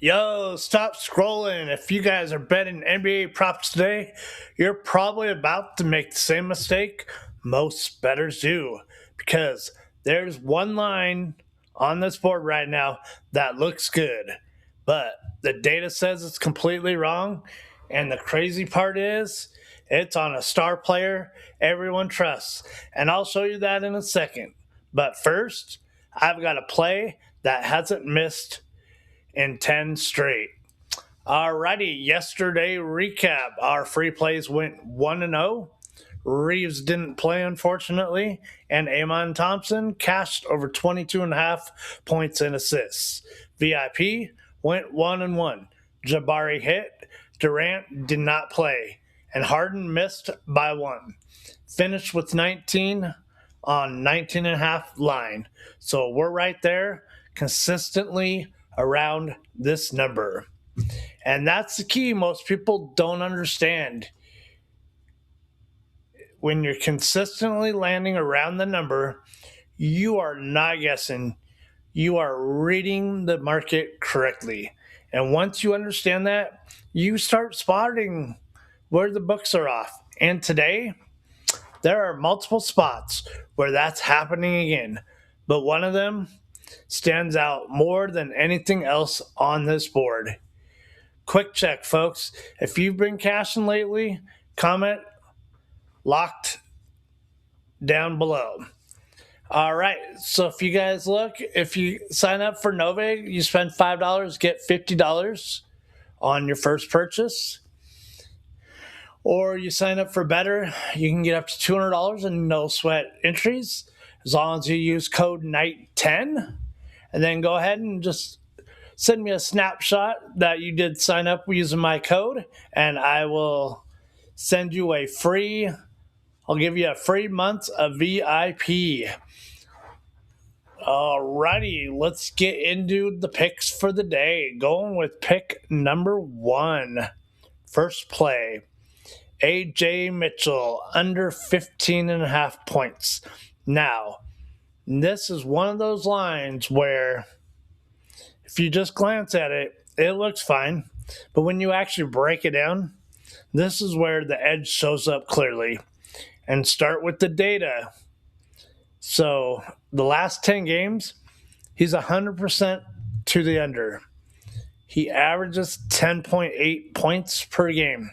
Yo, stop scrolling. If you guys are betting NBA props today, you're probably about to make the same mistake most bettors do because there's one line on this board right now that looks good, but the data says it's completely wrong. And the crazy part is, it's on a star player everyone trusts. And I'll show you that in a second. But first, I've got a play that hasn't missed in 10 straight. Alrighty, yesterday recap. Our free plays went 1-0. Reeves didn't play, unfortunately, and Amon Thompson cashed over 22.5 points and assists. VIP went 1-1. Jabari hit. Durant did not play, and Harden missed by 1. Finished with 19 on 19.5 line. So we're right there consistently around this number. And that's the key most people don't understand. When you're consistently landing around the number, you are not guessing. You are reading the market correctly. And once you understand that, you start spotting where the books are off. And today, there are multiple spots where that's happening again. But one of them stands out more than anything else on this board. Quick check, folks. If you've been cashing lately, comment locked down below. All right, so if you guys look, if you sign up for Novig, you spend $5, get $50 on your first purchase. Or you sign up for Better, you can get up to $200 in no sweat entries as long as you use code NIGHT10. And then go ahead and just send me a snapshot that you did sign up using my code, and I will send you I'll give you a free month of VIP. Alrighty, let's get into the picks for the day. Going with pick number 1. First play, AJ Mitchell, under 15.5 points. Now, this is one of those lines where if you just glance at it, it looks fine. But when you actually break it down, this is where the edge shows up clearly. And start with the data. So the last 10 games, he's 100% to the under. He averages 10.8 points per game.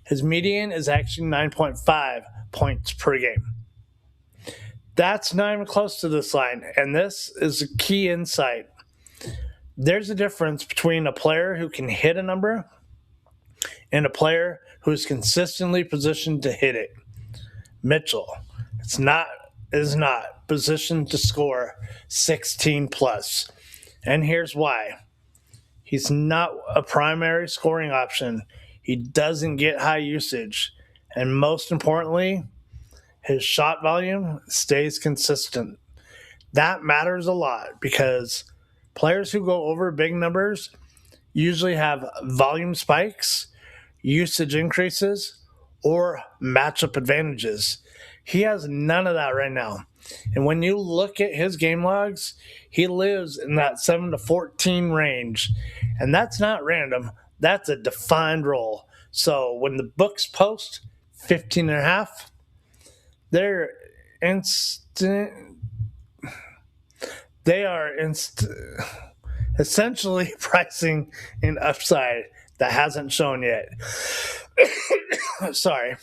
His median is actually 9.5 points per game. That's not even close to this line, and this is a key insight. There's a difference between a player who can hit a number and a player who is consistently positioned to hit it. Mitchell is not positioned to score 16 plus. And here's why. He's not a primary scoring option. He doesn't get high usage. And most importantly, his shot volume stays consistent. That matters a lot because players who go over big numbers usually have volume spikes, usage increases, or matchup advantages. He has none of that right now. And when you look at his game logs, he lives in that 7 to 14 range. And that's not random. That's a defined role. So when the books post 15.5, they're essentially pricing an upside that hasn't shown yet. Sorry.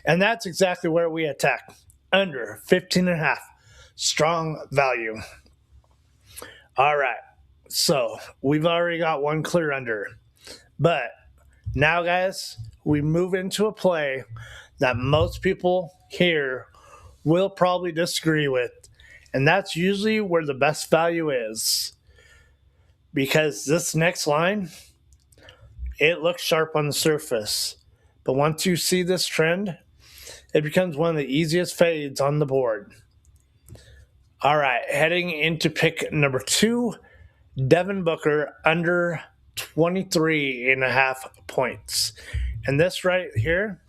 And that's exactly where we attack. Under 15.5. Strong value. All right. So we've already got one clear under. But now, guys, we move into a play that most people here will probably disagree with. And that's usually where the best value is. Because this next line, it looks sharp on the surface. But once you see this trend, it becomes one of the easiest fades on the board. All right, heading into pick number 2, Devin Booker under 23.5 points. And this right here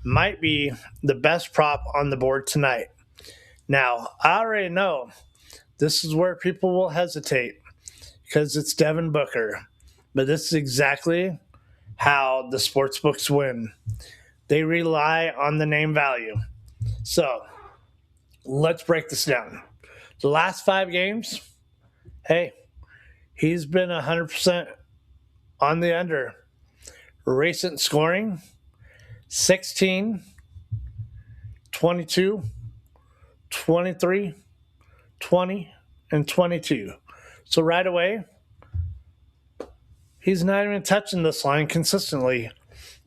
might be the best prop on the board tonight. Now, I already know this is where people will hesitate because it's Devin Booker. But this is exactly how the sports books win. They rely on the name value. So let's break this down. The last 5 games, hey, he's been 100% on the under. Recent scoring, 16, 22, 23, 20, and 22. So right away, he's not even touching this line consistently.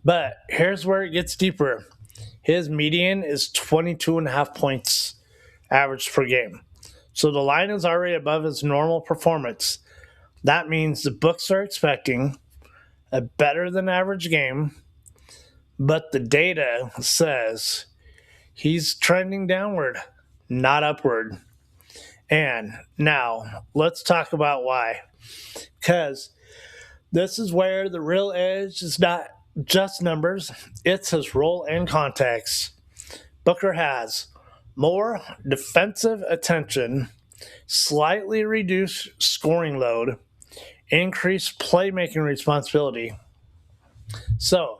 But here's where it gets deeper. His median is 22.5 points average per game. So the line is already above his normal performance. That means the books are expecting a better than average game, but the data says he's trending downward, not upward. And now let's talk about why. Because this is where the real edge is not just numbers, it's his role and context. Booker has more defensive attention, slightly reduced scoring load, increased playmaking responsibility. So,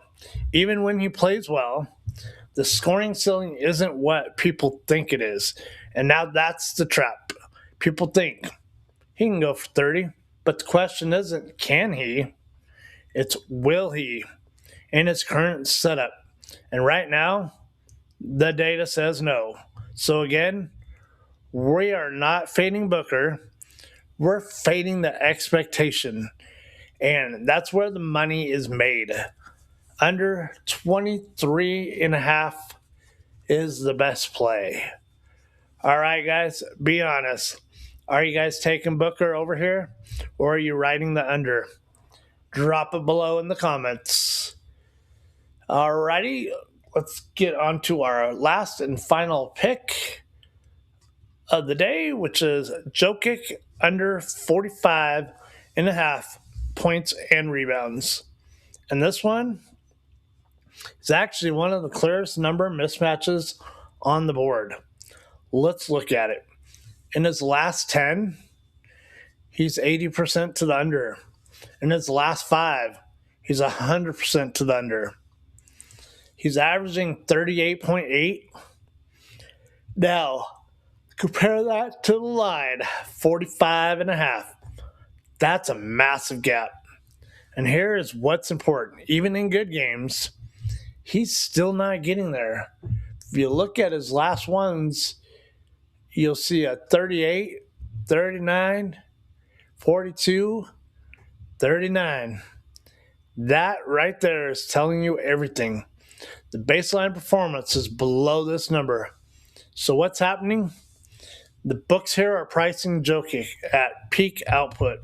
even when he plays well, the scoring ceiling isn't what people think it is. And now that's the trap. People think he can go for 30, but the question isn't can he, it's will he in his current setup. And right now, the data says no. So again, we are not fading Booker. We're fading the expectation. And that's where the money is made. Under 23.5 is the best play. All right, guys, be honest. Are you guys taking Booker over here, or are you riding the under? Drop it below in the comments. All righty, let's get on to our last and final pick of the day, which is Jokic under 45.5 points and rebounds. And this one is actually one of the clearest number mismatches on the board. Let's look at it. In his last 10, he's 80% to the under. In his last 5, he's 100% to the under. He's averaging 38.8. Now, compare that to the line, 45.5. That's a massive gap. And here is what's important. Even in good games, he's still not getting there. If you look at his last ones, you'll see a 38, 39, 42, 39. That right there is telling you everything. The baseline performance is below this number. So what's happening? The books here are pricing Jokic at peak output,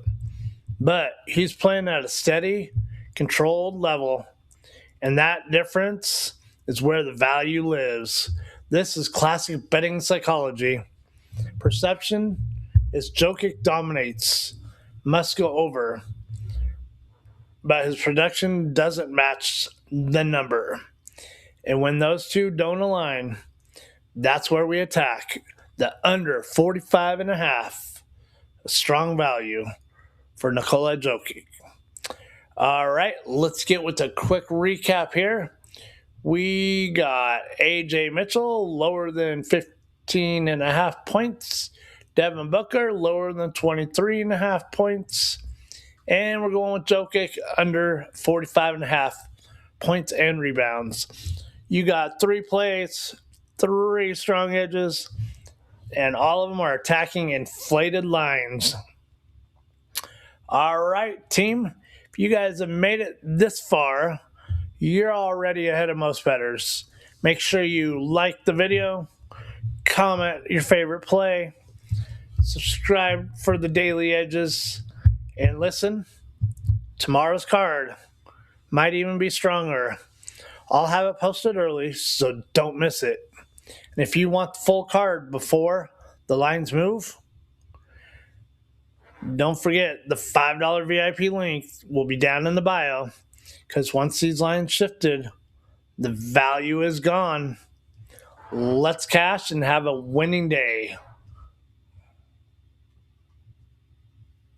but he's playing at a steady, controlled level, and that difference is where the value lives. This is classic betting psychology. Perception is Jokic dominates, must go over, but his production doesn't match the number. And when those two don't align, that's where we attack. The under 45.5, a strong value for Nikola Jokic. All right, let's get with a quick recap here. We got A.J. Mitchell lower than 15.5 points. Devin Booker lower than 23.5 points. And we're going with Jokic under 45.5 points and rebounds. You got 3 plays, 3 strong edges, and all of them are attacking inflated lines. All right, team. If you guys have made it this far, you're already ahead of most bettors. Make sure you like the video, comment your favorite play, subscribe for the daily edges, and listen, tomorrow's card might even be stronger. I'll have it posted early, so don't miss it. And if you want the full card before the lines move, don't forget the $5 VIP link will be down in the bio, because once these lines shifted, the value is gone. Let's cash and have a winning day.